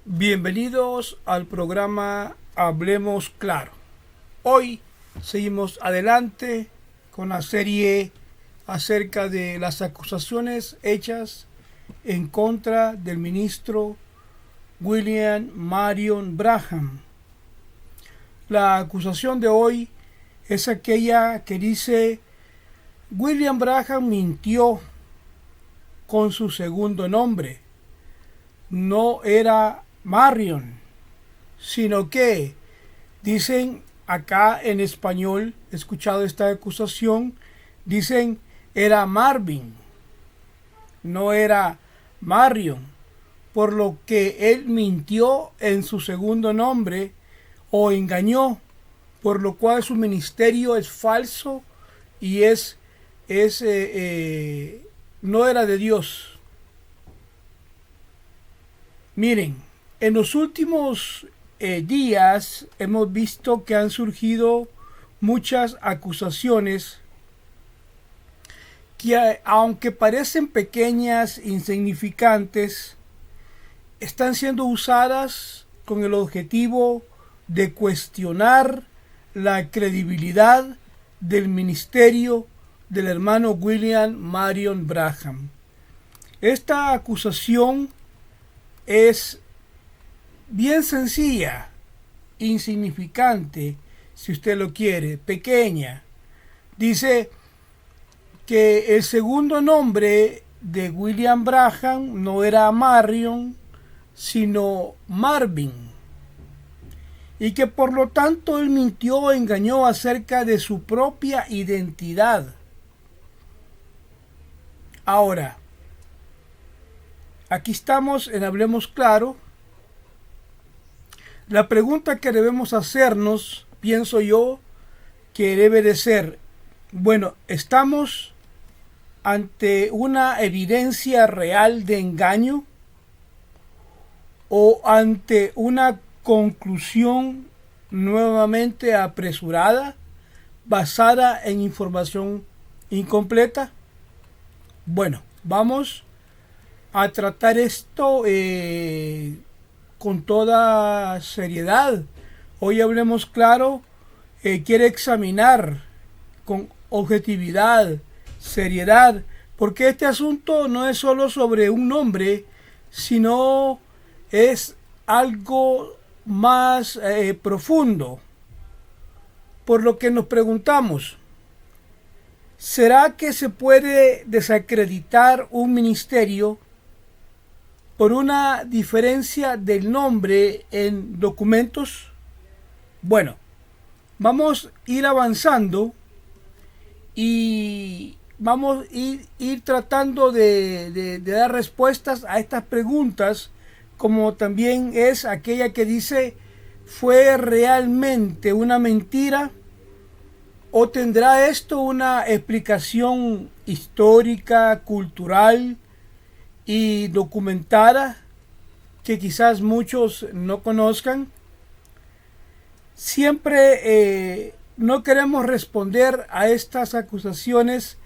Bienvenidos al programa Hablemos Claro. Hoy seguimos adelante con la serie acerca de las acusaciones hechas en contra del ministro William Marion Branham. La acusación de hoy es aquella que dice: William Branham mintió con su segundo nombre. No era Marion, sino que dicen acá en español, he escuchado esta acusación, dicen era Marvin, no era Marion, por lo que él mintió en su segundo nombre o engañó, por lo cual su ministerio es falso y no era de Dios. Miren, en los últimos días hemos visto que han surgido muchas acusaciones que, aunque parecen pequeñas, insignificantes, están siendo usadas con el objetivo de cuestionar la credibilidad del ministerio del hermano William Marion Branham. Esta acusación es bien sencilla, insignificante, si usted lo quiere, pequeña. Dice que el segundo nombre de William Branham no era Marion, sino Marvin, y que por lo tanto él mintió o engañó acerca de su propia identidad. Ahora, aquí estamos en Hablemos Claro. La pregunta que debemos hacernos, pienso yo, que debe de ser, bueno, ¿estamos ante una evidencia real de engaño o ante una conclusión nuevamente apresurada, basada en información incompleta? Bueno, vamos a tratar esto con toda seriedad. Hoy Hablemos Claro quiere examinar con objetividad, seriedad, porque este asunto no es solo sobre un nombre, sino es algo más profundo. Por lo que nos preguntamos, ¿será que se puede desacreditar un ministerio por una diferencia del nombre en documentos? Bueno, vamos a ir avanzando y vamos a ir tratando de dar respuestas a estas preguntas, como también es aquella que dice: ¿fue realmente una mentira o tendrá esto una explicación histórica, cultural y documentada que quizás muchos no conozcan? Siempre no queremos responder a estas acusaciones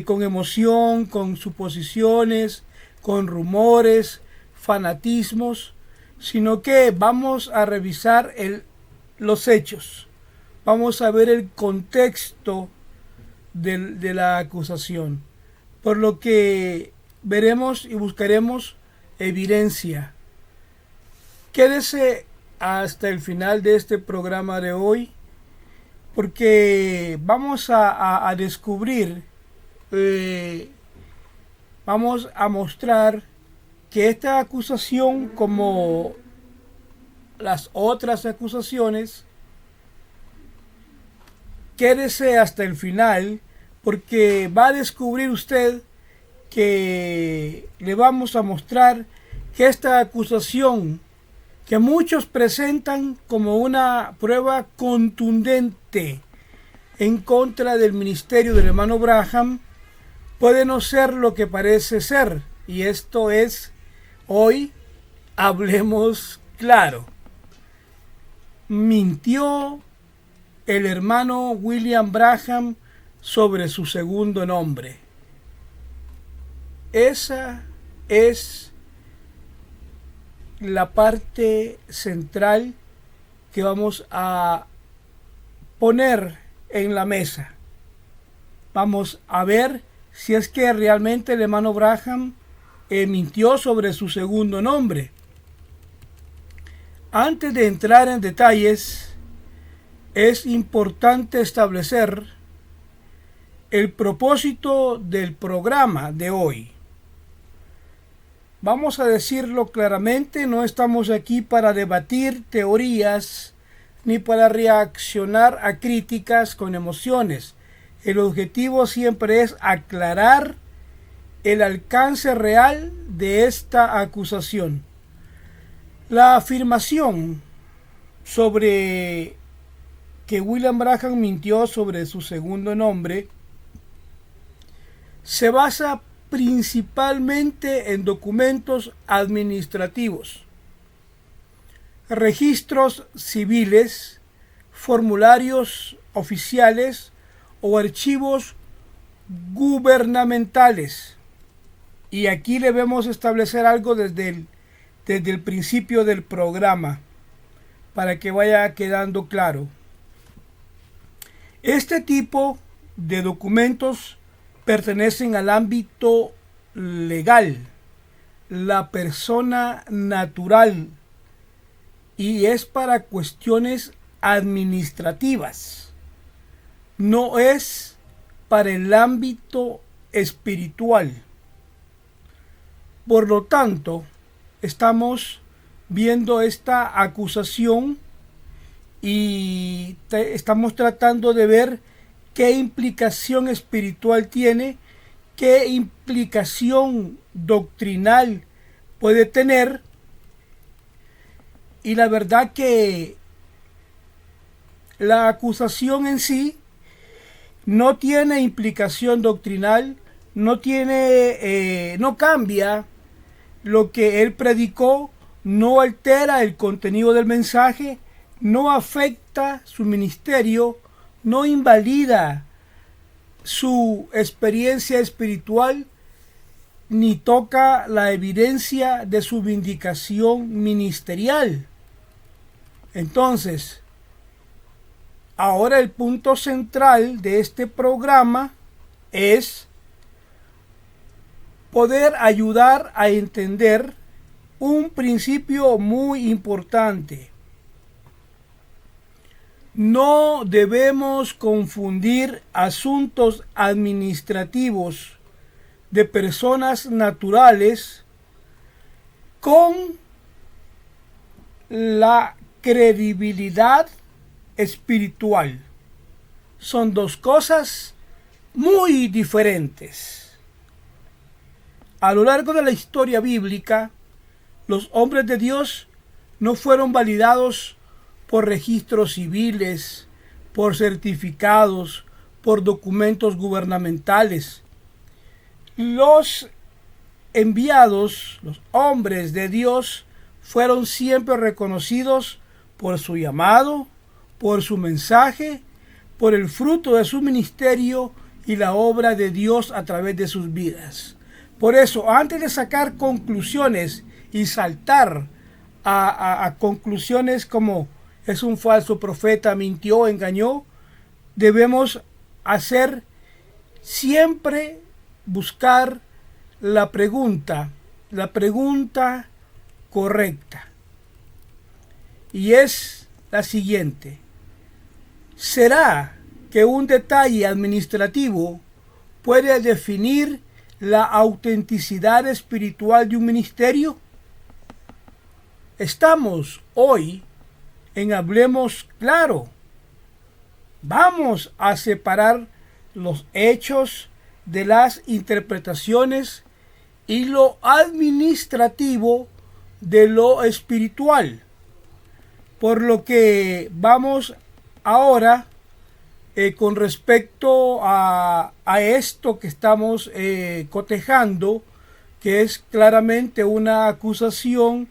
con emoción, con suposiciones, con rumores, fanatismos, sino que vamos a revisar los hechos. Vamos a ver el contexto de la acusación, por lo que veremos y buscaremos evidencia. Quédese hasta el final de este programa de hoy, porque vamos a descubrir, vamos a mostrar que esta acusación, como las otras acusaciones, quédese hasta el final, porque va a descubrir usted que le vamos a mostrar que esta acusación, que muchos presentan como una prueba contundente en contra del ministerio del hermano Branham, puede no ser lo que parece ser. Y esto es, hoy Hablemos Claro. Mintió el hermano William Branham sobre su segundo nombre. Esa es la parte central que vamos a poner en la mesa. Vamos a ver si es que realmente el hermano Branham mintió sobre su segundo nombre. Antes de entrar en detalles, es importante establecer el propósito del programa de hoy. Vamos a decirlo claramente, no estamos aquí para debatir teorías ni para reaccionar a críticas con emociones. El objetivo siempre es aclarar el alcance real de esta acusación. La afirmación sobre que William Branham mintió sobre su segundo nombre se basa principalmente en documentos administrativos, registros civiles, formularios oficiales o archivos gubernamentales. Y aquí debemos establecer algo desde el principio del programa para que vaya quedando claro. Este tipo de documentos pertenecen al ámbito legal, la persona natural, y es para cuestiones administrativas. No es para el ámbito espiritual. Por lo tanto, estamos viendo esta acusación y estamos tratando de ver qué implicación espiritual tiene, qué implicación doctrinal puede tener. Y la verdad que la acusación en sí no tiene implicación doctrinal, no cambia lo que él predicó, no altera el contenido del mensaje, no afecta su ministerio, no invalida su experiencia espiritual, ni toca la evidencia de su vindicación ministerial. Entonces, ahora el punto central de este programa es poder ayudar a entender un principio muy importante. No debemos confundir asuntos administrativos de personas naturales con la credibilidad espiritual. Son dos cosas muy diferentes. A lo largo de la historia bíblica, los hombres de Dios no fueron validados por registros civiles, por certificados, por documentos gubernamentales. Los enviados, los hombres de Dios, fueron siempre reconocidos por su llamado, por su mensaje, por el fruto de su ministerio y la obra de Dios a través de sus vidas. Por eso, antes de sacar conclusiones y saltar a conclusiones como es un falso profeta, mintió, engañó, debemos siempre buscar la pregunta correcta. Y es la siguiente: ¿será que un detalle administrativo puede definir la autenticidad espiritual de un ministerio? Estamos hoy en Hablemos Claro. Vamos a separar los hechos de las interpretaciones y lo administrativo de lo espiritual. Por lo que vamos ahora con respecto a esto que estamos cotejando, que es claramente una acusación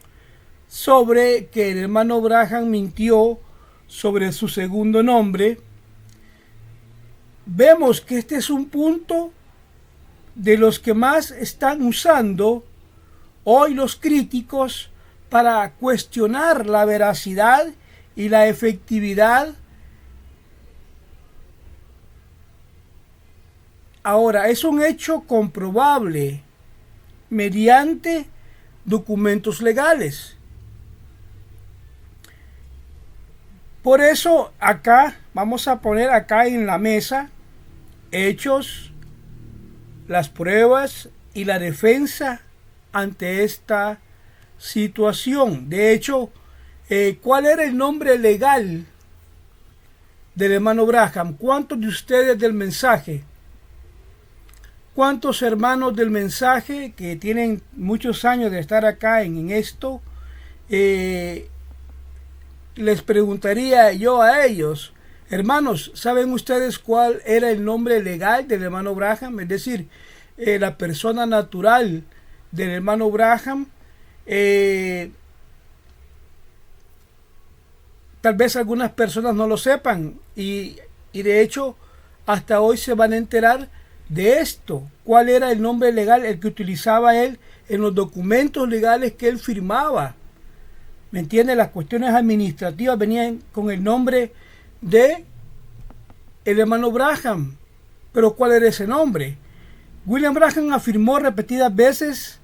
sobre que el hermano Branham mintió sobre su segundo nombre. Vemos que este es un punto de los que más están usando hoy los críticos para cuestionar la veracidad y la efectividad. Ahora, es un hecho comprobable mediante documentos legales. Por eso acá vamos a poner acá en la mesa hechos, las pruebas y la defensa ante esta situación. De hecho, ¿cuál era el nombre legal del hermano Branham? ¿Cuántos de ustedes del mensaje? ¿Cuántos hermanos del mensaje que tienen muchos años de estar acá en esto? Les preguntaría yo a ellos, hermanos, ¿saben ustedes cuál era el nombre legal del hermano Branham? Es decir, la persona natural del hermano Branham. Tal vez algunas personas no lo sepan y de hecho hasta hoy se van a enterar de esto. ¿Cuál era el nombre legal, el que utilizaba él en los documentos legales que él firmaba? ¿Me entiende? Las cuestiones administrativas venían con el nombre de el hermano Branham. Pero ¿cuál era ese nombre? William Branham afirmó repetidas veces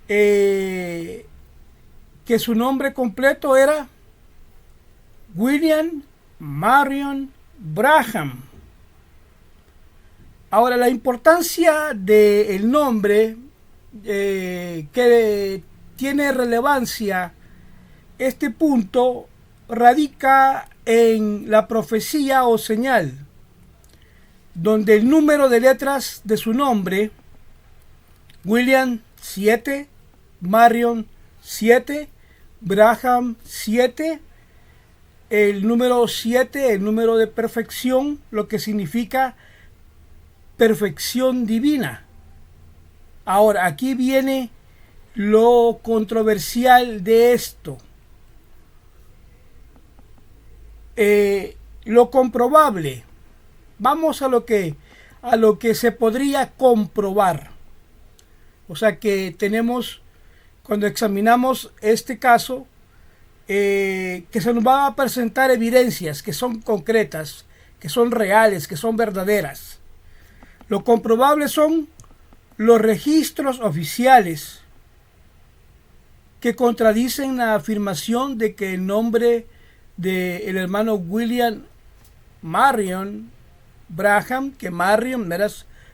que su nombre completo era William Marion Branham. Ahora, la importancia del nombre que tiene relevancia, este punto radica en la profecía o señal, donde el número de letras de su nombre, William 7, Marion 7, Branham 7, el número 7, el número de perfección, lo que significa perfección divina. Ahora, aquí viene lo controversial de esto. Lo comprobable. Vamos a lo que se podría comprobar. O sea que tenemos, cuando examinamos este caso, que se nos va a presentar evidencias que son concretas, que son reales, que son verdaderas. Lo comprobable son los registros oficiales que contradicen la afirmación de que el nombre del hermano William Marion Branham, que Marion era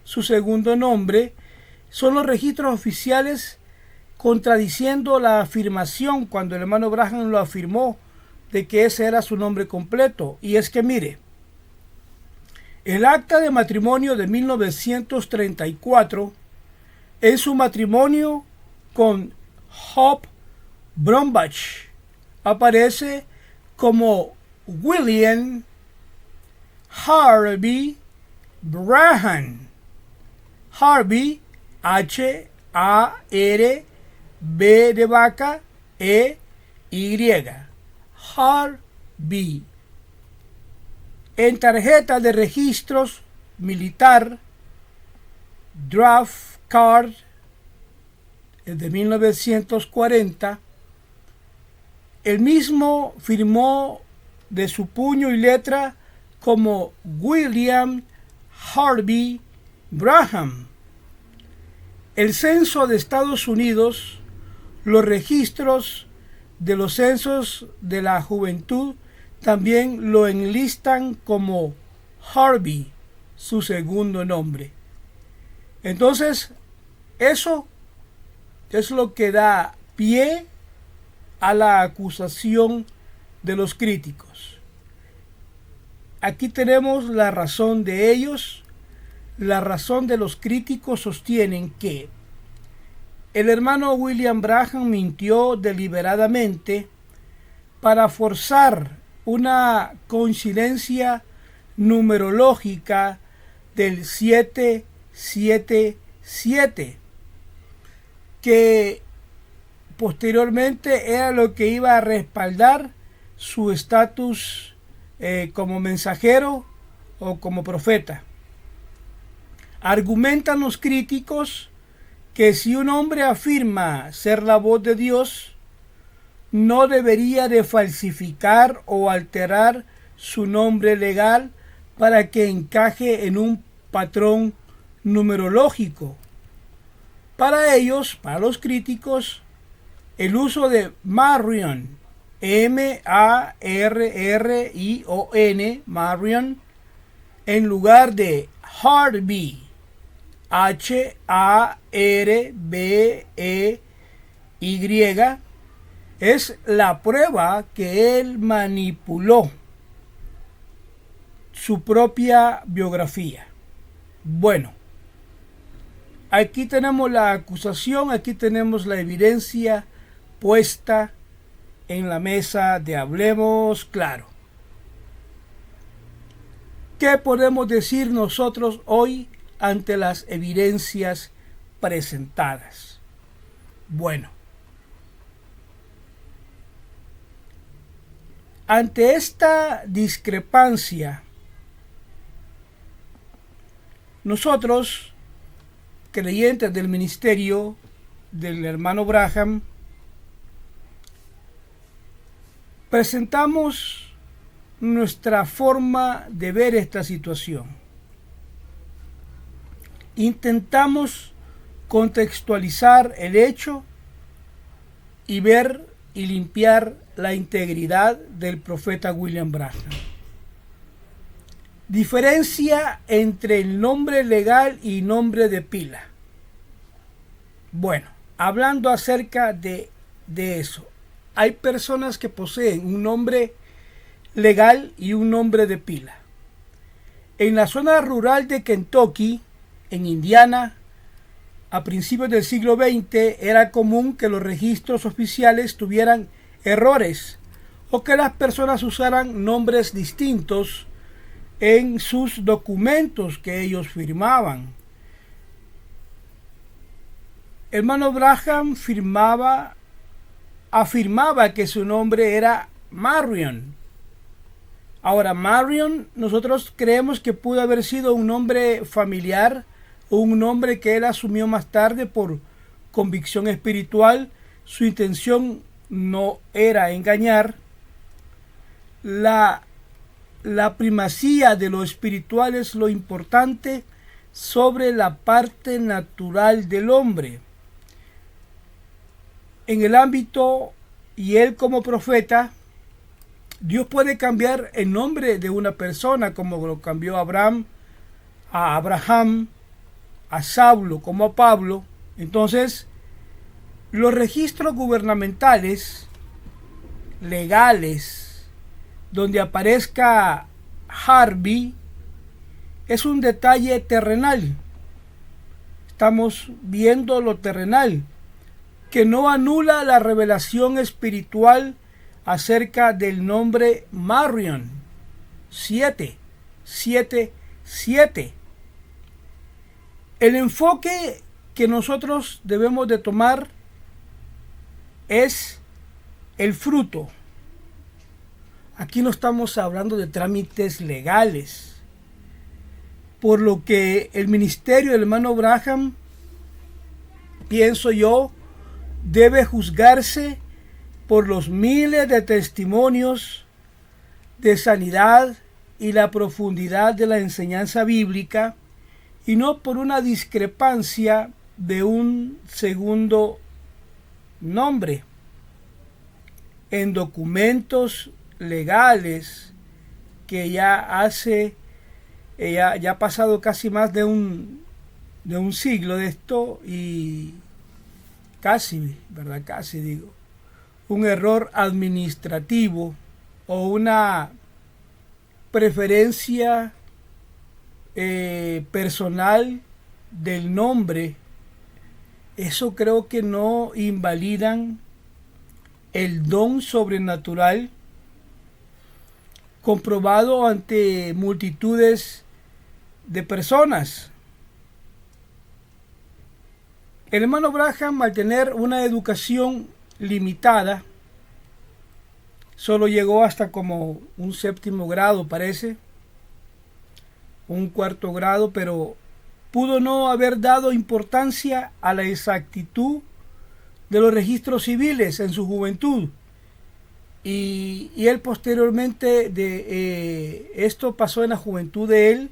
su segundo nombre, son los registros oficiales contradiciendo la afirmación cuando el hermano Branham lo afirmó de que ese era su nombre completo. Y es que mire, el acta de matrimonio de 1934, en su matrimonio con Hope Brombach, aparece como William Harvey Branham. Harvey, H-A-R-B de vaca, E-Y. Harvey. En tarjeta de registros militar, draft card de 1940, el mismo firmó de su puño y letra como William Harvey Branham. El censo de Estados Unidos, los registros de los censos de la juventud también lo enlistan como Harvey, su segundo nombre. Entonces, eso es lo que da pie a la acusación de los críticos. Aquí tenemos la razón de ellos. La razón de los críticos sostienen que el hermano William Branham mintió deliberadamente para forzar una coincidencia numerológica del 777, que posteriormente era lo que iba a respaldar su estatus como mensajero o como profeta. Argumentan los críticos que si un hombre afirma ser la voz de Dios, no debería de falsificar o alterar su nombre legal para que encaje en un patrón numerológico. Para ellos, para los críticos, el uso de Marion, M-A-R-R-I-O-N, Marion, en lugar de Harvey, H-A-R-B-E-Y, es la prueba que él manipuló su propia biografía. Bueno, aquí tenemos la acusación, aquí tenemos la evidencia puesta en la mesa de Hablemos Claro. ¿Qué podemos decir nosotros hoy ante las evidencias presentadas? Bueno, ante esta discrepancia, nosotros, creyentes del ministerio del hermano Branham, presentamos nuestra forma de ver esta situación. Intentamos contextualizar el hecho y ver y limpiar la integridad del profeta William Branham. Diferencia entre el nombre legal y nombre de pila. Bueno, hablando acerca de eso, hay personas que poseen un nombre legal y un nombre de pila. En la zona rural de Kentucky, en Indiana, a principios del siglo XX, era común que los registros oficiales tuvieran errores o que las personas usaran nombres distintos en sus documentos que ellos firmaban. Hermano Branham afirmaba que su nombre era Marion. Ahora, Marion, nosotros creemos que pudo haber sido un nombre familiar o un nombre que él asumió más tarde por convicción espiritual. Su intención no era engañar. La primacía de lo espiritual es lo importante sobre la parte natural del hombre. En el ámbito, y él como profeta, Dios puede cambiar el nombre de una persona, como lo cambió a Abraham, a Saulo, como a Pablo. Entonces, los registros gubernamentales, legales, donde aparezca Harvey, es un detalle terrenal. Estamos viendo lo terrenal, que no anula la revelación espiritual acerca del nombre Marion. 777. El enfoque que nosotros debemos de tomar es el fruto. Aquí no estamos hablando de trámites legales, por lo que el ministerio del hermano Branham, pienso yo, debe juzgarse por los miles de testimonios de sanidad y la profundidad de la enseñanza bíblica, y no por una discrepancia de un segundo nombre en documentos legales que ya ha pasado casi más de un siglo de esto, y casi digo, un error administrativo o una preferencia personal del nombre. Eso creo que no invalidan el don sobrenatural comprobado ante multitudes de personas. El hermano Branham, al tener una educación limitada, solo llegó hasta como un 7º grado, parece, un 4º grado, pero pudo no haber dado importancia a la exactitud de los registros civiles en su juventud, y él posteriormente esto pasó en la juventud de él,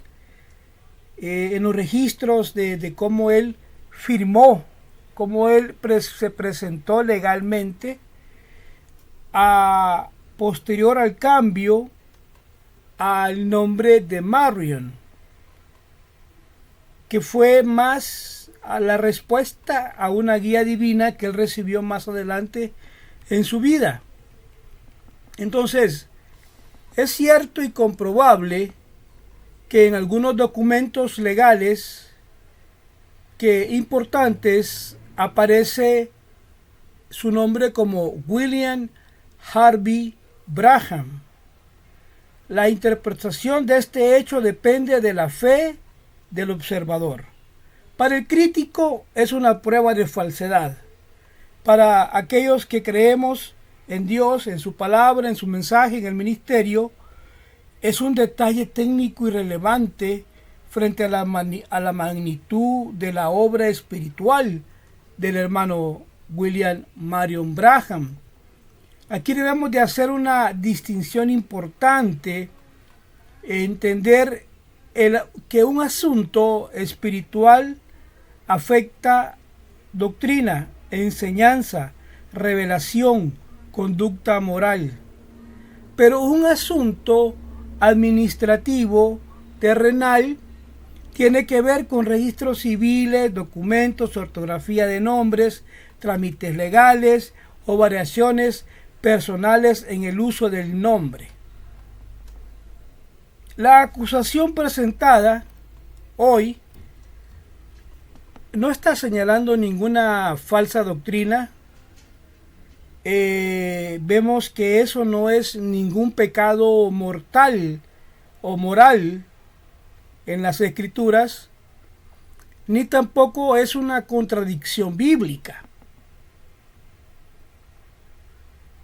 en los registros de cómo él firmó, cómo él se presentó legalmente posterior al cambio al nombre de Marion, que fue más a la respuesta a una guía divina que él recibió más adelante en su vida. Entonces, es cierto y comprobable que en algunos documentos legales importantes aparece su nombre como William Harvey Branham. La interpretación de este hecho depende de la fe del observador. Para el crítico es una prueba de falsedad. Para aquellos que creemos en Dios, en su palabra, en su mensaje, en el ministerio, es un detalle técnico irrelevante frente a la magnitud de la obra espiritual del hermano William Marion Branham. Aquí debemos de hacer una distinción importante, entender que un asunto espiritual afecta doctrina, enseñanza, revelación, conducta moral. Pero un asunto administrativo, terrenal, tiene que ver con registros civiles, documentos, ortografía de nombres, trámites legales o variaciones personales en el uso del nombre. La acusación presentada hoy no está señalando ninguna falsa doctrina. Vemos que eso no es ningún pecado mortal o moral en las escrituras, ni tampoco es una contradicción bíblica.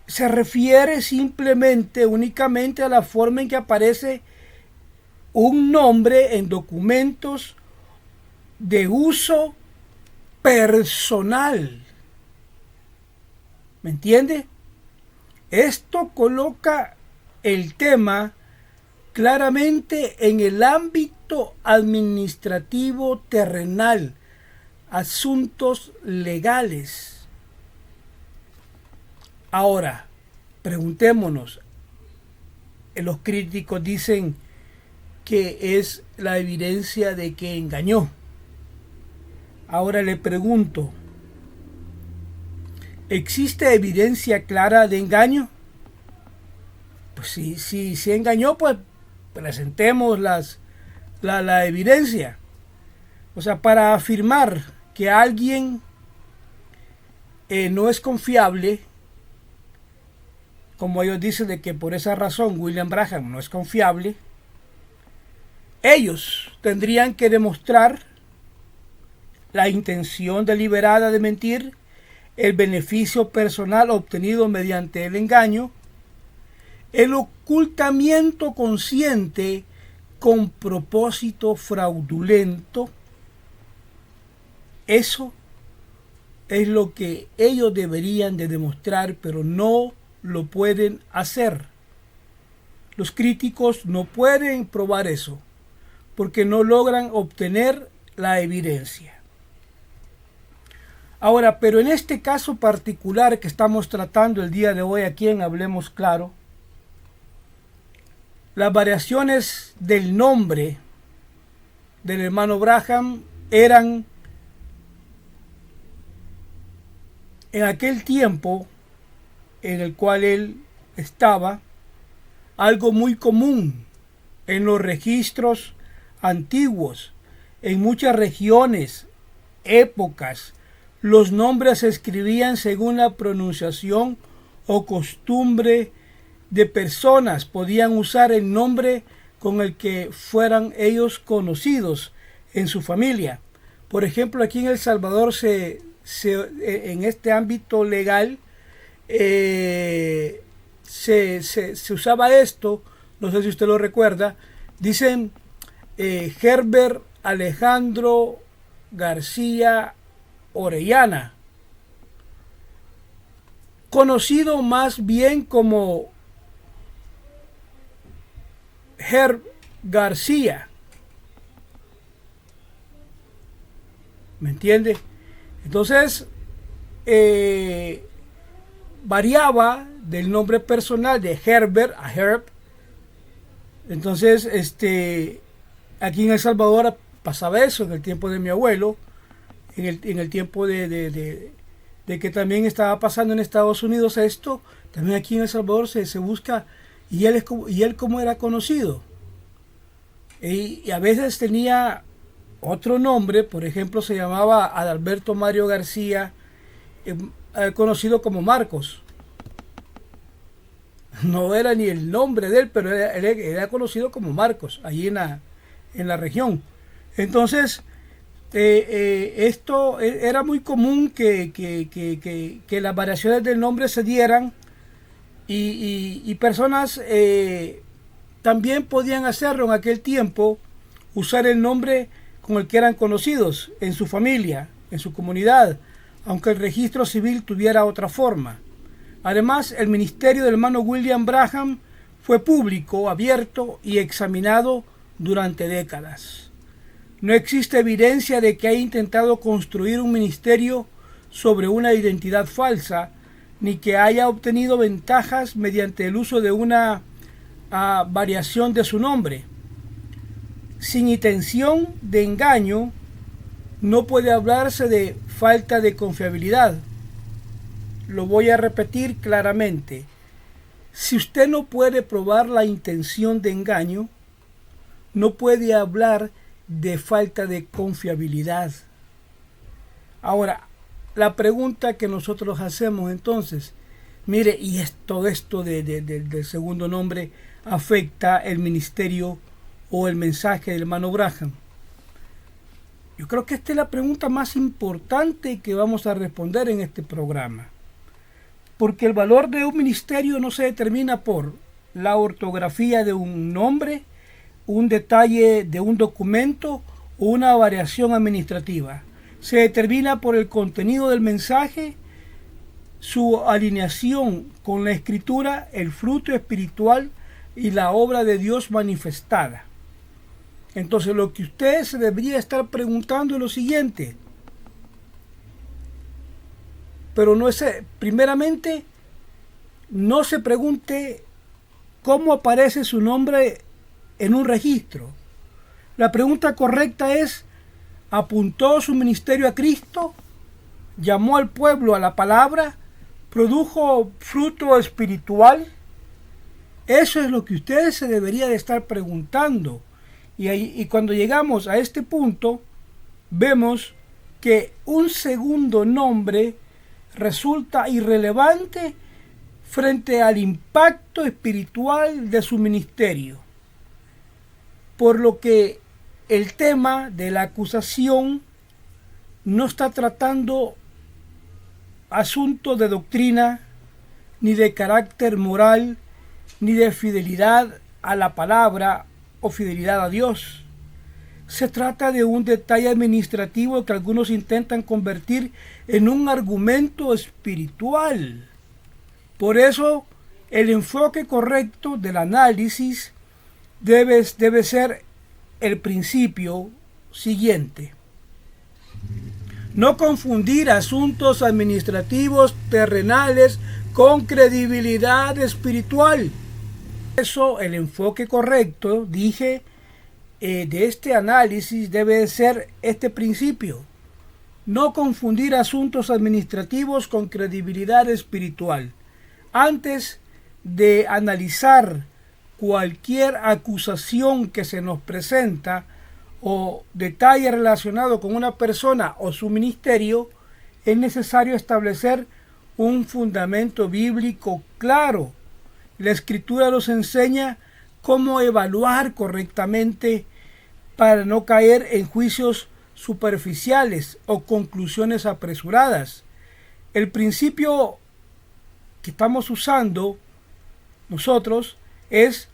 Se refiere únicamente a la forma en que aparece un nombre en documentos de uso personal. ¿Me entiende? Esto coloca el tema claramente en el ámbito administrativo terrenal, asuntos legales. Ahora, preguntémonos, los críticos dicen que es la evidencia de que engañó. Ahora le pregunto, ¿existe evidencia clara de engaño? Pues si engañó, pues presentemos la evidencia. O sea, para afirmar que alguien no es confiable, como ellos dicen de que por esa razón William Branham no es confiable, ellos tendrían que demostrar la intención deliberada de mentir, el beneficio personal obtenido mediante el engaño, el ocultamiento consciente con propósito fraudulento. Eso es lo que ellos deberían de demostrar, pero no lo pueden hacer. Los críticos no pueden probar eso, porque no logran obtener la evidencia. Ahora, pero en este caso particular que estamos tratando el día de hoy aquí en Hablemos Claro, las variaciones del nombre del hermano Branham eran en aquel tiempo en el cual él estaba algo muy común en los registros antiguos. En muchas regiones, épocas, los nombres se escribían según la pronunciación o costumbre de personas. Podían usar el nombre con el que fueran ellos conocidos en su familia. Por ejemplo, aquí en El Salvador en este ámbito legal se usaba esto, no sé si usted lo recuerda, dicen Herbert Alejandro García Orellana, conocido más bien como Herb García. ¿Me entiende? Entonces, variaba del nombre personal de Herbert a Herb. Entonces, aquí en El Salvador pasaba eso en el tiempo de mi abuelo, en el tiempo de que también estaba pasando en Estados Unidos esto, también aquí en El Salvador se busca, y él como era conocido. Y a veces tenía otro nombre, por ejemplo, se llamaba Adalberto Mario García, conocido como Marcos. No era ni el nombre de él, pero era conocido como Marcos, allí en la región. Entonces, esto era muy común que las variaciones del nombre se dieran, y personas también podían hacerlo en aquel tiempo, usar el nombre con el que eran conocidos en su familia, en su comunidad, aunque el registro civil tuviera otra forma. Además, el ministerio del hermano William Branham fue público, abierto y examinado durante décadas. No existe evidencia de que haya intentado construir un ministerio sobre una identidad falsa, ni que haya obtenido ventajas mediante el uso de una variación de su nombre. Sin intención de engaño, no puede hablarse de falta de confiabilidad. Lo voy a repetir claramente. Si usted no puede probar la intención de engaño, no puede hablar de falta de confiabilidad. Ahora, la pregunta que nosotros hacemos entonces, mire, y todo esto del segundo nombre afecta el ministerio o el mensaje del hermano Branham. Yo creo que esta es la pregunta más importante que vamos a responder en este programa. Porque el valor de un ministerio no se determina por la ortografía de un nombre, un detalle de un documento o una variación administrativa. Se determina por el contenido del mensaje, su alineación con la escritura, el fruto espiritual y la obra de Dios manifestada. Entonces, lo que usted se debería estar preguntando es lo siguiente. Pero no es, primeramente, no se pregunte cómo aparece su nombre en un registro. La pregunta correcta es: ¿apuntó su ministerio a Cristo? ¿Llamó al pueblo a la palabra? ¿Produjo fruto espiritual? Eso es lo que usted se debería de estar preguntando. Y cuando llegamos a este punto, vemos que un segundo nombre resulta irrelevante frente al impacto espiritual de su ministerio. Por lo que el tema de la acusación no está tratando asuntos de doctrina, ni de carácter moral, ni de fidelidad a la palabra o fidelidad a Dios. Se trata de un detalle administrativo que algunos intentan convertir en un argumento espiritual. Por eso, el enfoque correcto del análisis debe ser el principio siguiente: no confundir asuntos administrativos terrenales con credibilidad espiritual. Por eso, el enfoque correcto, dije, de este análisis debe ser este principio: no confundir asuntos administrativos con credibilidad espiritual. Antes de analizar cualquier acusación que se nos presenta o detalle relacionado con una persona o su ministerio, es necesario establecer un fundamento bíblico claro. La Escritura nos enseña cómo evaluar correctamente para no caer en juicios superficiales o conclusiones apresuradas. El principio que estamos usando nosotros es,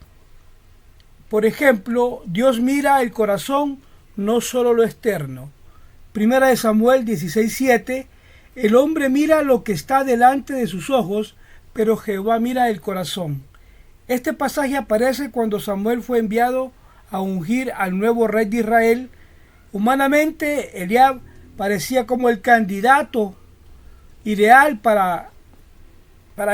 por ejemplo, Dios mira el corazón, no solo lo externo. Primera de Samuel 16:7, El hombre mira lo que está delante de sus ojos, pero Jehová mira el corazón. Este pasaje aparece cuando Samuel fue enviado a ungir al nuevo rey de Israel. Humanamente, Eliab parecía como el candidato ideal para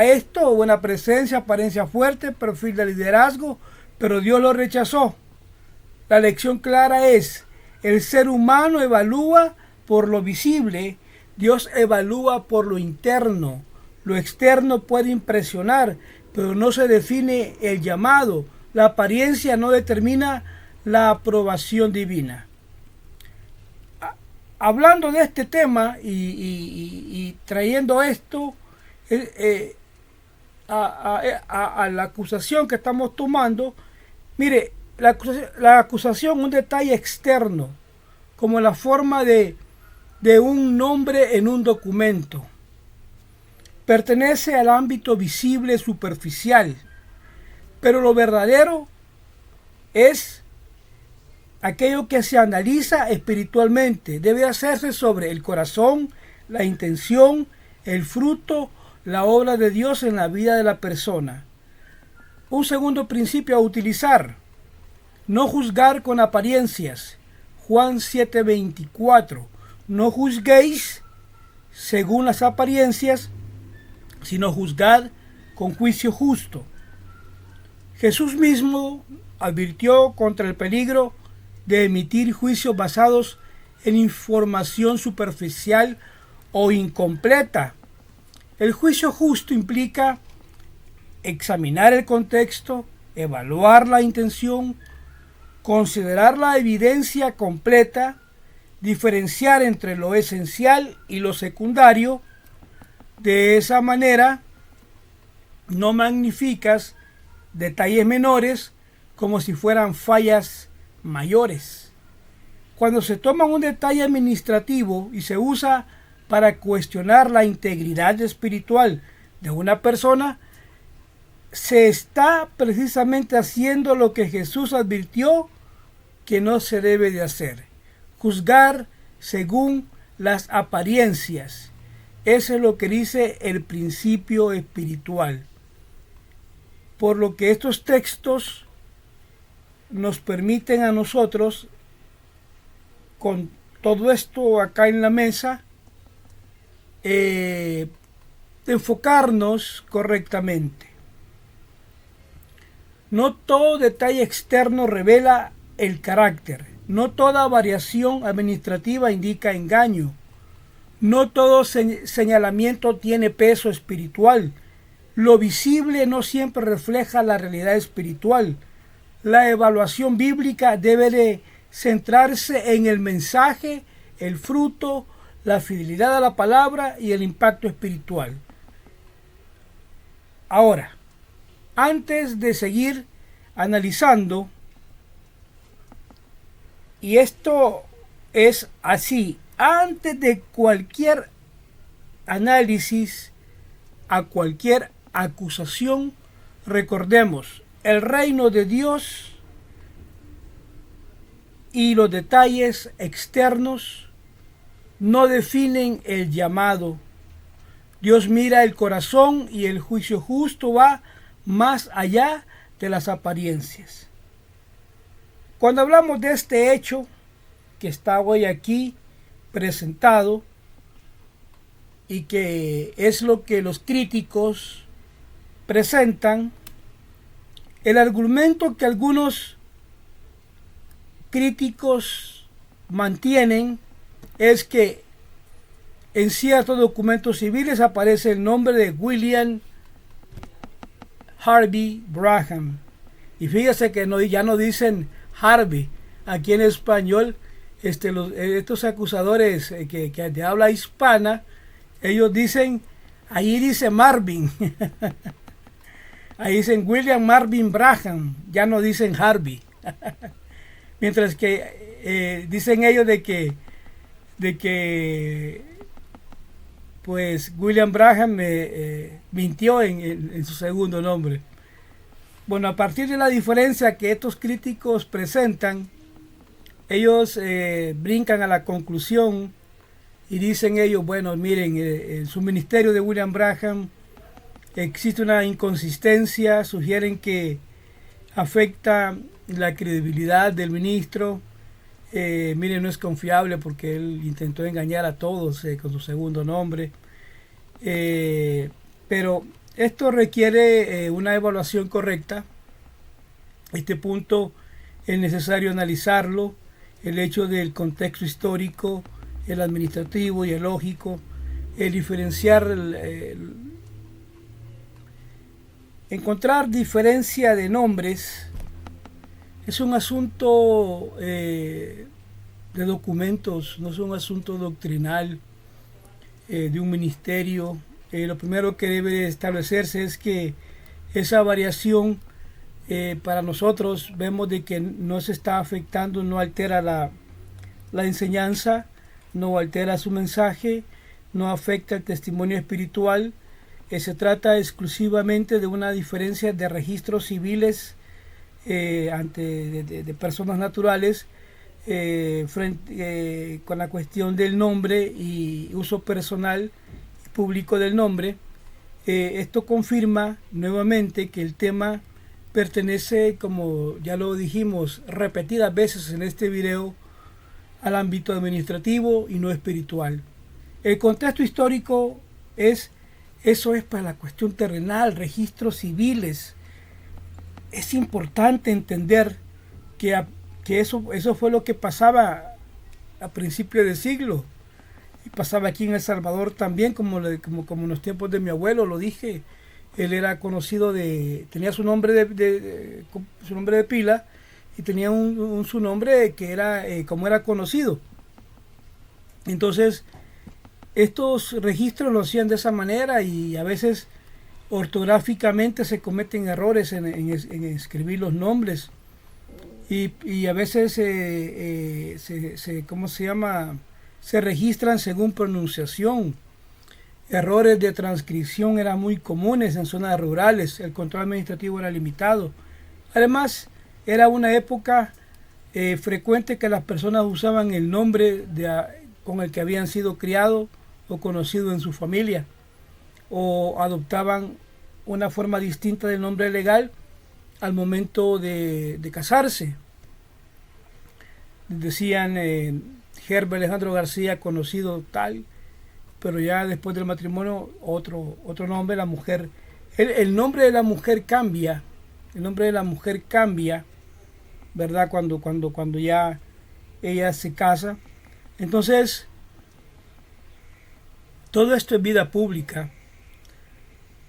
esto, buena presencia, apariencia fuerte, perfil de liderazgo, pero Dios lo rechazó. La lección clara es, el ser humano evalúa por lo visible, Dios evalúa por lo interno. Lo externo puede impresionar, pero no se define el llamado. La apariencia no determina la aprobación divina. Hablando de este tema y trayendo esto a la acusación que estamos tomando, mire, la acusación, un detalle externo, como la forma de un nombre en un documento, pertenece al ámbito visible superficial, pero lo verdadero es aquello que se analiza espiritualmente. Debe hacerse sobre el corazón, la intención, el fruto, la obra de Dios en la vida de la persona. Un segundo principio a utilizar: no juzgar con apariencias. Juan 7:24. No juzguéis según las apariencias, sino juzgad con juicio justo. Jesús mismo advirtió contra el peligro de emitir juicios basados en información superficial o incompleta. El juicio justo implica examinar el contexto, evaluar la intención, considerar la evidencia completa, diferenciar entre lo esencial y lo secundario. De esa manera, no magnificas detalles menores como si fueran fallas mayores. Cuando se toma un detalle administrativo y se usa para cuestionar la integridad espiritual de una persona, se está precisamente haciendo lo que Jesús advirtió que no se debe de hacer: juzgar según las apariencias. Eso es lo que dice el principio espiritual. Por lo que estos textos nos permiten a nosotros, con todo esto acá en la mesa, enfocarnos correctamente. No todo detalle externo revela el carácter. No toda variación administrativa indica engaño. No todo señalamiento tiene peso espiritual. Lo visible no siempre refleja la realidad espiritual. La evaluación bíblica debe de centrarse en el mensaje, el fruto, la fidelidad a la palabra y el impacto espiritual. Ahora, antes de seguir analizando, y esto es así, antes de cualquier análisis, a cualquier acusación, recordemos, el reino de Dios y los detalles externos no definen el llamado. Dios mira el corazón y el juicio justo va más allá de las apariencias. Cuando hablamos de este hecho que está hoy aquí presentado y que es lo que los críticos presentan, el argumento que algunos críticos mantienen es que en ciertos documentos civiles aparece el nombre de William Harvey Branham. Y fíjese que ya no dicen Harvey. Aquí en español, estos acusadores que de habla hispana, ellos dicen, ahí dice Marvin. Ahí dicen William Marvin Branham, ya no dicen Harvey. Mientras que dicen ellos de que pues William Branham mintió en su segundo nombre. Bueno, a partir de la diferencia que estos críticos presentan, ellos brincan a la conclusión y dicen ellos, bueno, miren, en su ministerio de William Branham existe una inconsistencia, sugieren que afecta la credibilidad del ministro. Miren, no es confiable porque él intentó engañar a todos con su segundo nombre. Pero esto requiere una evaluación correcta. Este punto es necesario analizarlo, el hecho del contexto histórico, el administrativo y el lógico, el diferenciar, encontrar diferencia de nombres es un asunto de documentos, no es un asunto doctrinal de un ministerio. Lo primero que debe establecerse es que esa variación para nosotros vemos de que no se está afectando, no altera la enseñanza, no altera su mensaje, no afecta el testimonio espiritual. Se trata exclusivamente de una diferencia de registros civiles de personas naturales con la cuestión del nombre y uso personal y público del nombre. Esto confirma nuevamente que el tema pertenece, como ya lo dijimos repetidas veces en este video, al ámbito administrativo y no espiritual. El contexto histórico eso es para la cuestión terrenal, registros civiles. Es importante entender que eso fue lo que pasaba a principios del siglo. Y pasaba aquí en El Salvador también, como en los tiempos de mi abuelo, lo dije. Él era conocido tenía su nombre su nombre de pila y tenía su nombre que era como era conocido. Entonces, estos registros lo hacían de esa manera y a veces ortográficamente se cometen errores en escribir los nombres y a veces ¿cómo se llama? Se registran según pronunciación. Errores de transcripción eran muy comunes en zonas rurales, el control administrativo era limitado. Además, era una época frecuente que las personas usaban el nombre con el que habían sido criados o conocidos en su familia, o adoptaban una forma distinta del nombre legal al momento de casarse. Decían Herbert Alejandro García, conocido tal, pero ya después del matrimonio otro nombre. La mujer, el nombre de la mujer cambia, ¿verdad? Cuando ya ella se casa. Entonces, todo esto es vida pública,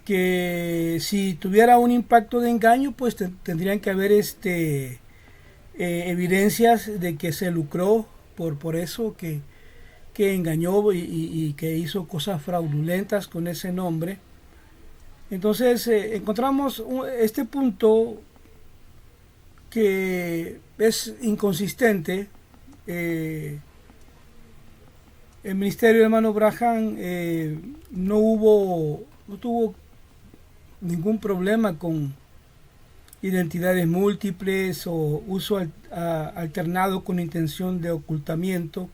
que si tuviera un impacto de engaño, pues tendrían que haber evidencias de que se lucró por eso, que engañó y que hizo cosas fraudulentas con ese nombre. Entonces encontramos este punto que es inconsistente. El ministerio del hermano Branham no tuvo ningún problema con identidades múltiples o uso alternado con intención de ocultamiento,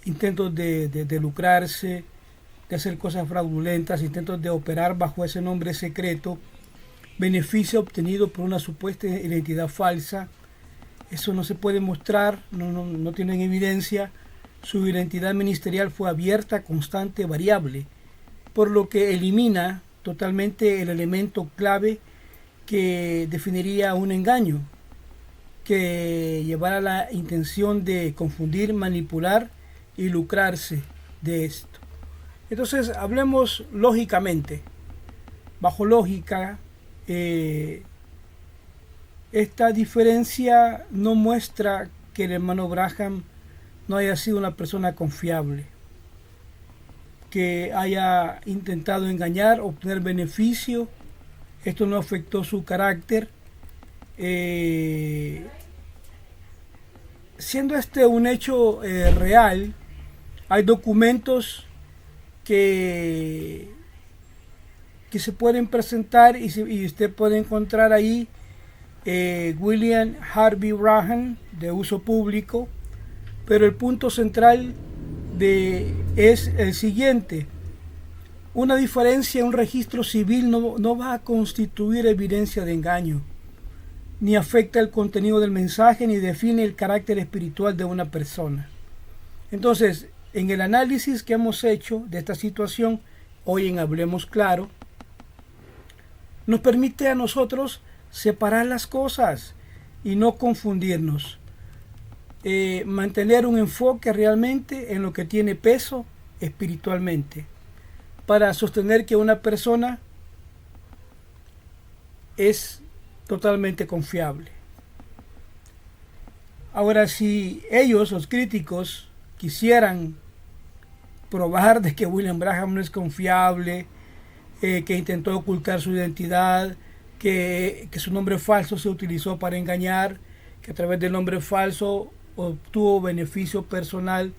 intentos de lucrarse, de hacer cosas fraudulentas, intentos de operar bajo ese nombre secreto, beneficio obtenido por una supuesta identidad falsa. Eso no se puede mostrar, no tienen evidencia. Su identidad ministerial fue abierta, constante, variable, por lo que elimina totalmente el elemento clave que definiría un engaño, que llevara la intención de confundir, manipular y lucrarse de esto. Entonces, hablemos lógicamente. Bajo lógica, esta diferencia no muestra que el hermano Branham no haya sido una persona confiable, que haya intentado engañar, obtener beneficio. Esto no afectó su carácter. Siendo este un hecho real, hay documentos que se pueden presentar y usted puede encontrar ahí William Harvey Branham, de uso público, pero el punto central es el siguiente. Una diferencia en un registro civil no va a constituir evidencia de engaño, ni afecta el contenido del mensaje, ni define el carácter espiritual de una persona. Entonces, en el análisis que hemos hecho de esta situación, hoy en Hablemos Claro, nos permite a nosotros separar las cosas y no confundirnos. Mantener un enfoque realmente en lo que tiene peso espiritualmente, para sostener que una persona es totalmente confiable. Ahora, si ellos, los críticos, quisieran probar de que William Branham no es confiable, que intentó ocultar su identidad, que su nombre falso se utilizó para engañar, que a través del nombre falso obtuvo beneficio personal,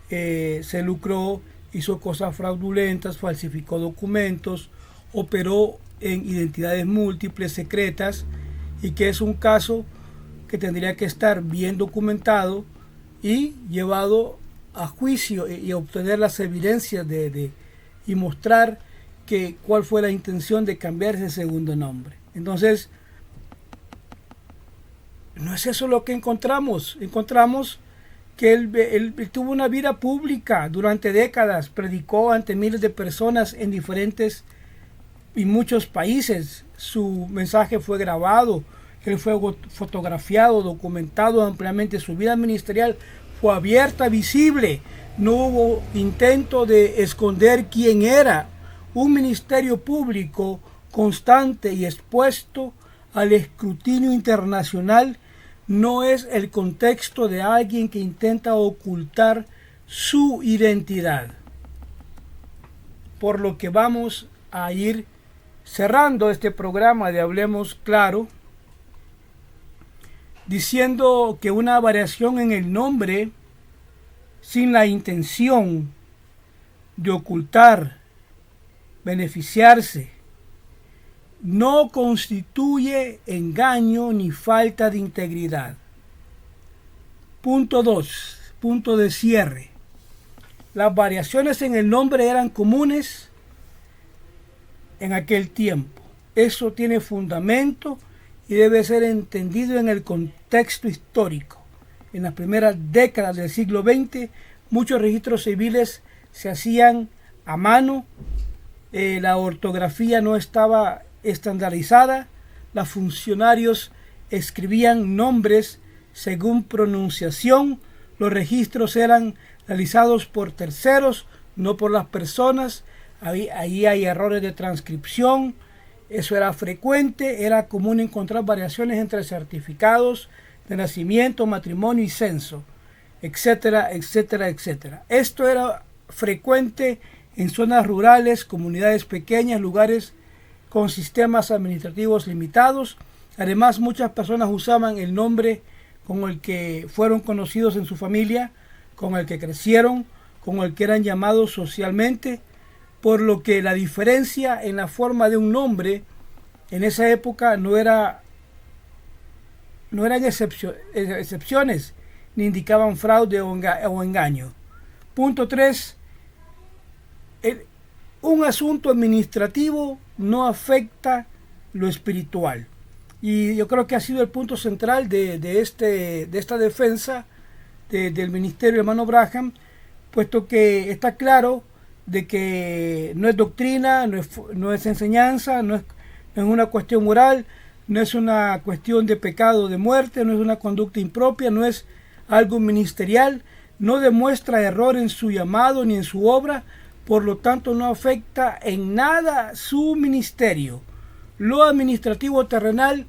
se lucró, hizo cosas fraudulentas, falsificó documentos, operó en identidades múltiples, secretas, y que es un caso que tendría que estar bien documentado y llevado a juicio y obtener las evidencias y mostrar cuál fue la intención de cambiar ese segundo nombre. Entonces, no es eso lo que encontramos. Encontramos que él tuvo una vida pública durante décadas, predicó ante miles de personas en diferentes y muchos países. Su mensaje fue grabado, él fue fotografiado, documentado ampliamente. Su vida ministerial fue abierta, visible. No hubo intento de esconder quién era. Un ministerio público constante y expuesto al escrutinio internacional no es el contexto de alguien que intenta ocultar su identidad. Por lo que vamos a ir cerrando este programa de Hablemos Claro, diciendo que una variación en el nombre sin la intención de ocultar, beneficiarse, no constituye engaño ni falta de integridad. Punto 2. Punto de cierre. Las variaciones en el nombre eran comunes en aquel tiempo. Eso tiene fundamento y debe ser entendido en el contexto histórico. En las primeras décadas del siglo XX, muchos registros civiles se hacían a mano. La ortografía no estaba estandarizada. Los funcionarios escribían nombres según pronunciación. Los registros eran realizados por terceros, no por las personas. Ahí hay errores de transcripción. Eso era frecuente. Era común encontrar variaciones entre certificados de nacimiento, matrimonio y censo, etcétera, etcétera, etcétera. Esto era frecuente en zonas rurales, comunidades pequeñas, lugares con sistemas administrativos limitados. Además, muchas personas usaban el nombre con el que fueron conocidos en su familia, con el que crecieron, con el que eran llamados socialmente, por lo que la diferencia en la forma de un nombre en esa época no eran excepciones, ni indicaban fraude o engaño. Punto 3. Un asunto administrativo no afecta lo espiritual. Y yo creo que ha sido el punto central de esta defensa del ministerio de hermano Branham, puesto que está claro de que no es doctrina, no es enseñanza, no es una cuestión moral, no es una cuestión de pecado de muerte, no es una conducta impropia, no es algo ministerial, no demuestra error en su llamado ni en su obra, por lo tanto no afecta en nada su ministerio. Lo administrativo terrenal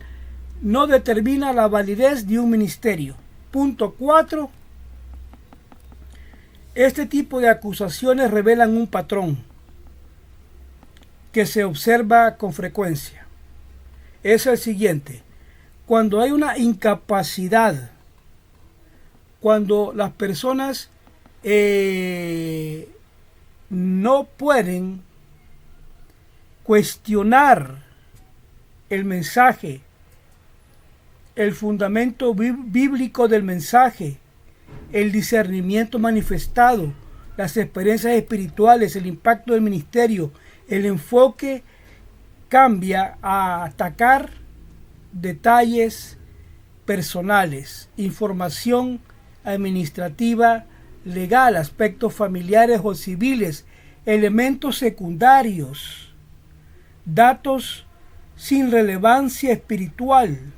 no determina la validez de un ministerio. Punto 4. Este tipo de acusaciones revelan un patrón que se observa con frecuencia. Es el siguiente: cuando hay una incapacidad, cuando las personas no pueden cuestionar el mensaje, el fundamento bíblico del mensaje, el discernimiento manifestado, las experiencias espirituales, el impacto del ministerio, el enfoque cambia a atacar detalles personales, información administrativa, legal, aspectos familiares o civiles, elementos secundarios, datos sin relevancia espiritual.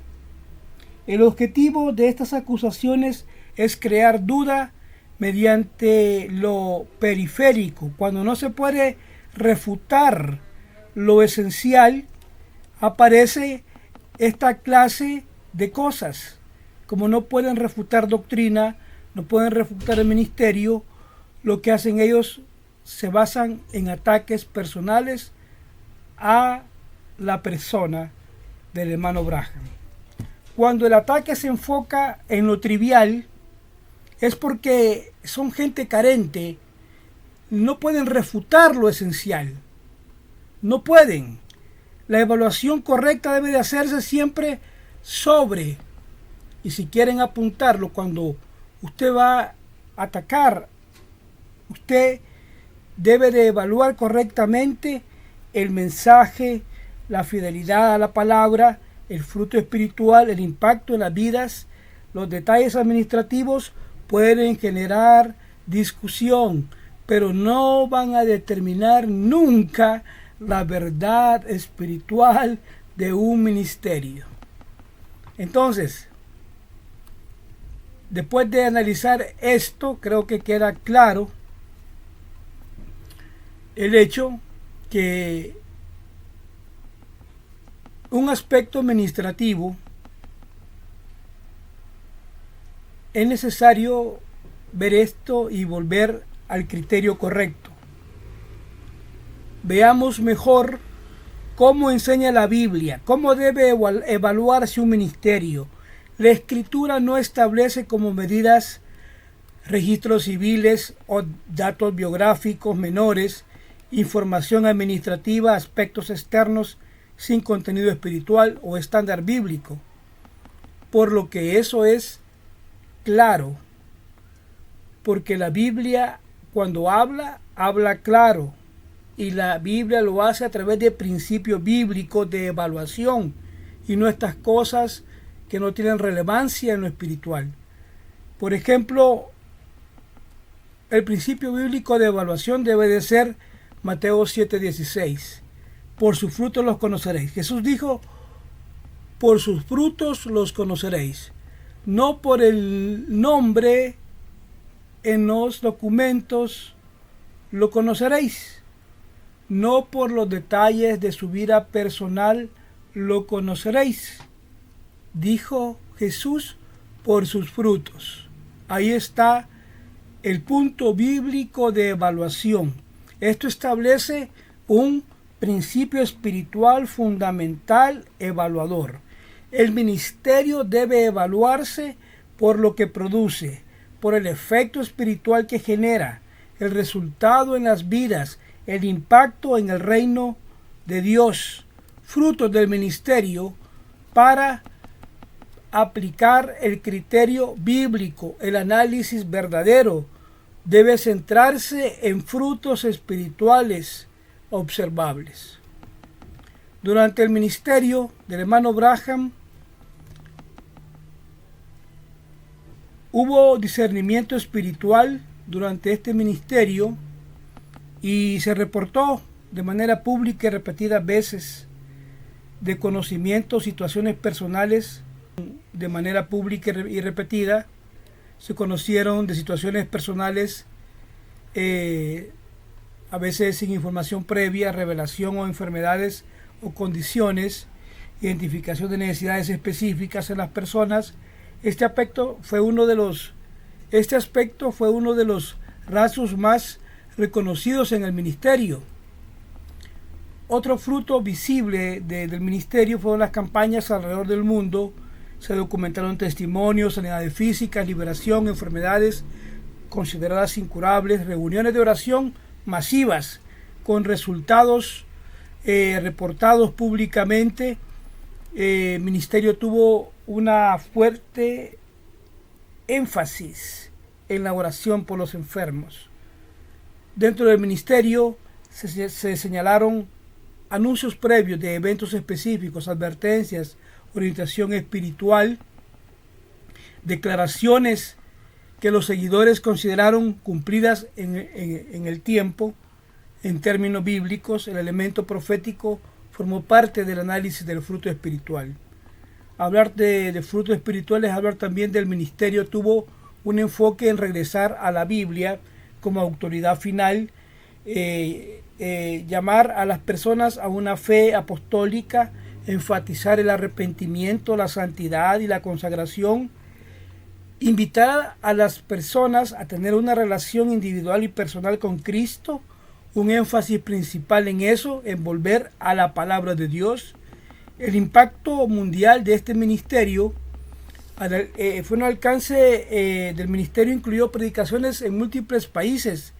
El objetivo de estas acusaciones es crear duda mediante lo periférico. Cuando no se puede refutar lo esencial, aparece esta clase de cosas. Como no pueden refutar doctrina, no pueden refutar el ministerio, lo que hacen ellos se basan en ataques personales a la persona del hermano Branham. Cuando el ataque se enfoca en lo trivial, es porque son gente carente, no pueden refutar lo esencial, no pueden. La evaluación correcta debe de hacerse siempre sobre, y si quieren apuntarlo, cuando usted va a atacar, usted debe de evaluar correctamente el mensaje, la fidelidad a la palabra, el fruto espiritual, el impacto en las vidas. Los detalles administrativos pueden generar discusión, pero no van a determinar nunca la verdad espiritual de un ministerio. Entonces, después de analizar esto, creo que queda claro el hecho que un aspecto administrativo es necesario ver esto y volver al criterio correcto. Veamos mejor cómo enseña la Biblia, cómo debe evaluarse un ministerio. La Escritura no establece como medidas registros civiles o datos biográficos menores, información administrativa, aspectos externos sin contenido espiritual o estándar bíblico. Por lo que eso es claro, porque la Biblia cuando habla claro, y la Biblia lo hace a través de principios bíblicos de evaluación y no estas cosas que no tienen relevancia en lo espiritual. Por ejemplo, el principio bíblico de evaluación debe de ser Mateo 7:16. Por sus frutos los conoceréis. Jesús dijo, por sus frutos los conoceréis. No por el nombre en los documentos lo conoceréis. No por los detalles de su vida personal lo conoceréis. Dijo Jesús, por sus frutos. Ahí está el punto bíblico de evaluación. Esto establece un principio espiritual fundamental evaluador. El ministerio debe evaluarse por lo que produce, por el efecto espiritual que genera, el resultado en las vidas, el impacto en el reino de Dios, frutos del ministerio, para aplicar el criterio bíblico. El análisis verdadero debe centrarse en frutos espirituales observables. Durante el ministerio del hermano Branham hubo discernimiento espiritual durante este ministerio y se reportó de manera pública y repetidas veces de conocimientos, situaciones personales de manera pública y repetida. Se conocieron de situaciones personales a veces sin información previa, revelación o enfermedades o condiciones, identificación de necesidades específicas en las personas. Este aspecto fue uno de los rasgos más reconocidos en el ministerio. Otro fruto visible del ministerio fueron las campañas alrededor del mundo. Se documentaron testimonios, sanidades físicas, liberación, enfermedades consideradas incurables, reuniones de oración masivas con resultados reportados públicamente. El ministerio tuvo una fuerte énfasis en la oración por los enfermos. Dentro del ministerio se señalaron anuncios previos de eventos específicos, advertencias, orientación espiritual, declaraciones que los seguidores consideraron cumplidas en el tiempo. En términos bíblicos, el elemento profético formó parte del análisis del fruto espiritual. Hablar de fruto espiritual es hablar también del ministerio. Tuvo un enfoque en regresar a la Biblia como autoridad final, llamar a las personas a una fe apostólica, enfatizar el arrepentimiento, la santidad y la consagración, invitar a las personas a tener una relación individual y personal con Cristo, un énfasis principal en eso, en volver a la palabra de Dios. El impacto mundial de este ministerio fue un alcance del ministerio, incluyó predicaciones en múltiples países,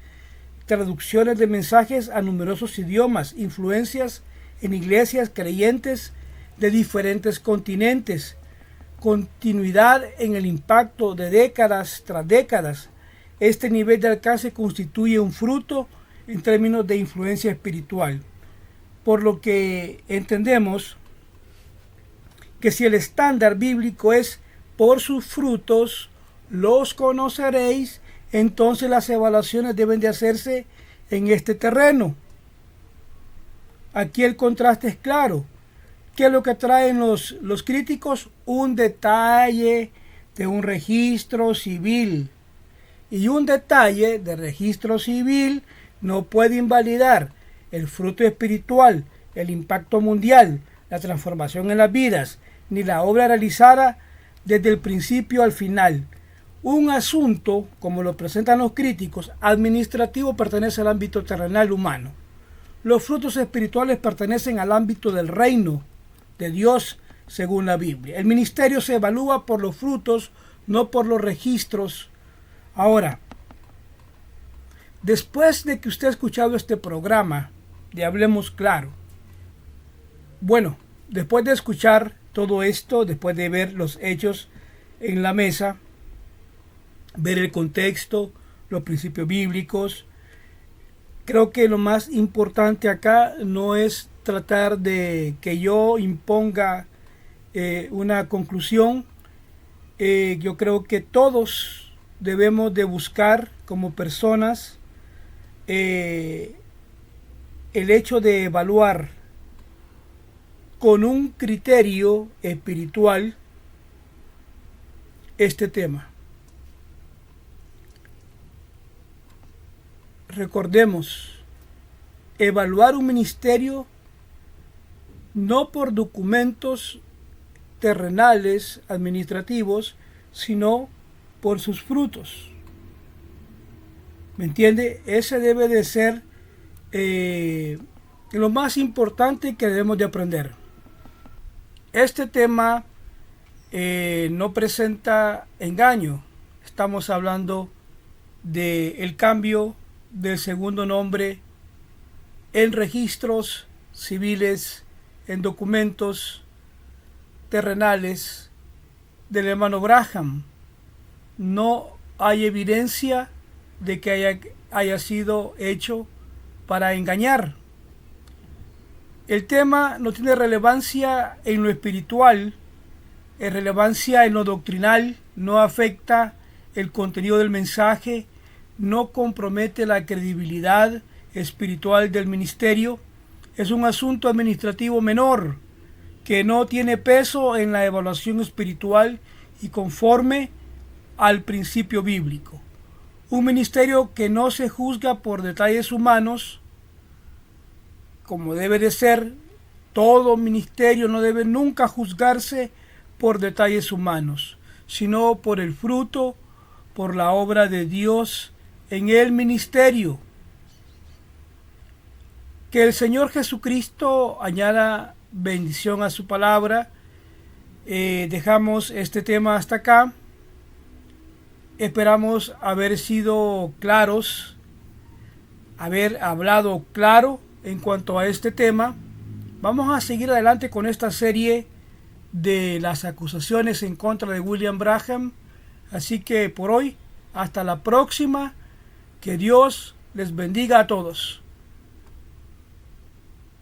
traducciones de mensajes a numerosos idiomas, influencias en iglesias creyentes de diferentes continentes, continuidad en el impacto de décadas tras décadas. Este nivel de alcance constituye un fruto en términos de influencia espiritual, por lo que entendemos que si el estándar bíblico es por sus frutos los conoceréis, entonces las evaluaciones deben de hacerse en este terreno. Aquí el contraste es claro. ¿Qué es lo que traen los críticos? Un detalle de un registro civil. Y un detalle de registro civil no puede invalidar el fruto espiritual, el impacto mundial, la transformación en las vidas, ni la obra realizada desde el principio al final. Un asunto, como lo presentan los críticos, administrativo pertenece al ámbito terrenal humano. Los frutos espirituales pertenecen al ámbito del reino de Dios, según la Biblia. El ministerio se evalúa por los frutos, no por los registros. Ahora, después de que usted ha escuchado este programa de Hablemos Claro, bueno, después de escuchar todo esto, después de ver los hechos en la mesa, ver el contexto, los principios bíblicos, creo que lo más importante acá no es tratar de que yo imponga una conclusión. Yo creo que todos debemos de buscar como personas el hecho de evaluar con un criterio espiritual este tema. Recordemos, evaluar un ministerio no por documentos terrenales, administrativos, sino por sus frutos. ¿Me entiende? Ese debe de ser lo más importante que debemos de aprender. Este tema no presenta engaño. Estamos hablando del cambio del segundo nombre en registros civiles, en documentos terrenales del hermano Branham. No hay evidencia de que haya sido hecho para engañar. El tema no tiene relevancia en lo espiritual, es relevancia en lo doctrinal, no afecta el contenido del mensaje, no compromete la credibilidad espiritual del ministerio. Es un asunto administrativo menor que no tiene peso en la evaluación espiritual y conforme al principio bíblico. Un ministerio que no se juzga por detalles humanos, como debe de ser. Todo ministerio no debe nunca juzgarse por detalles humanos, sino por el fruto, por la obra de Dios en el ministerio. Que el Señor Jesucristo añada bendición a su palabra. Dejamos este tema hasta acá. Esperamos haber sido claros, haber hablado claro en cuanto a este tema. Vamos a seguir adelante con esta serie de las acusaciones en contra de William Branham. Así que por hoy, hasta la próxima. Que Dios les bendiga a todos.